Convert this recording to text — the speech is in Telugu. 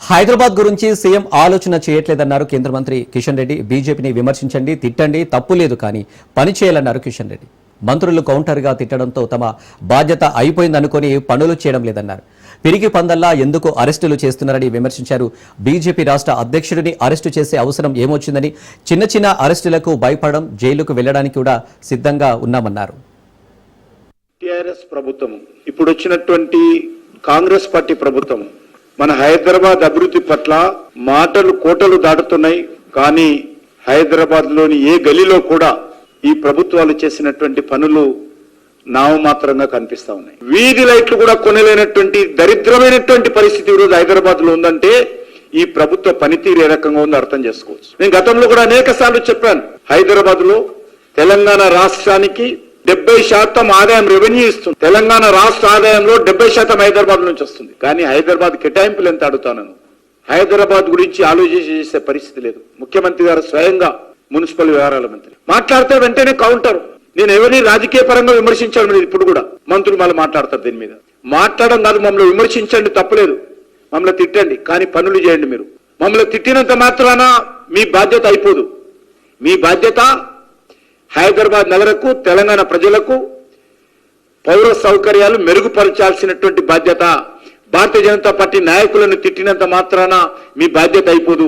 హైదరాబాద్ గురించి సీఎం ఆలోచన చేయట్లేదన్నారు కేంద్ర మంత్రి కిషన్ రెడ్డి. బీజేపీని విమర్శించండి, తిట్టండి, తప్పు లేదు, కానీ పని చేయాలన్నారు కిషన్ రెడ్డి. మంత్రులు కౌంటర్గా తిట్టడంతో తమ బాధ్యత అయిపోయిందనుకుని పనులు చేయడం లేదన్నారు. పిరికి పందల్లా ఎందుకు అరెస్టులు చేస్తున్నారని విమర్శించారు. బీజేపీ రాష్ట్ర అధ్యక్షుడిని అరెస్టు చేసే అవసరం ఏమొచ్చిందని, చిన్న చిన్న అరెస్టులకు భయపడడం, జైలుకు వెళ్లడానికి కూడా సిద్ధంగా ఉన్నామన్నారు. టిఆర్ఎస్ ప్రభుత్వం ఇప్పుడు వచ్చినటువంటి కాంగ్రెస్ పార్టీ ప్రభుత్వం మన హైదరాబాద్ అభివృద్ధి పట్ల మాటలు కోటలు దాటుతున్నాయి. కానీ హైదరాబాద్ లోని ఏ గలీలో కూడా ఈ ప్రభుత్వాలు చేసినటువంటి పనులు నామమాత్రంగా కనిపిస్తా ఉన్నాయి. వీధి లైట్లు కూడా కొనలేనటువంటి దరిద్రమైనటువంటి పరిస్థితి ఈరోజు హైదరాబాద్ లో ఉందంటే ఈ ప్రభుత్వ పనితీరు ఏ రకంగా ఉందో అర్థం చేసుకోవచ్చు. నేను గతంలో కూడా అనేక సార్లు చెప్పాను, హైదరాబాద్ లో తెలంగాణ రాష్ట్రానికి 70% ఆదాయం రెవెన్యూ ఇస్తుంది. తెలంగాణ రాష్ట్ర ఆదాయంలో 70% హైదరాబాద్ నుంచి వస్తుంది. కానీ హైదరాబాద్ కేటాయింపులు ఎంత అడుగుతాను. హైదరాబాద్ గురించి ఆలోచన చేసే పరిస్థితి లేదు. ముఖ్యమంత్రి గారు స్వయంగా మున్సిపల్ వ్యవహారాల మంత్రి మాట్లాడితే వెంటనే కౌంటర్. నేను ఎవరిని రాజకీయ పరంగా విమర్శించాను మీరు ఇప్పుడు కూడా మంత్రులు మళ్ళీ మాట్లాడతారు. దీని మీద మాట్లాడడం కాదు, మమ్మల్ని విమర్శించండి, తప్పలేదు, మమ్మల్ని తిట్టండి, కానీ పనులు చేయండి. మీరు మమ్మల్ని తిట్టినంత మాత్రాన మీ బాధ్యత అయిపోదు. మీ బాధ్యత హైదరాబాద్ నగరకు, తెలంగాణ ప్రజలకు పౌర సౌకర్యాలు మెరుగుపరచాల్సినటువంటి బాధ్యత. భారతీయ జనతా పార్టీ నాయకులను తిట్టినంత మాత్రాన మీ బాధ్యత అయిపోదు.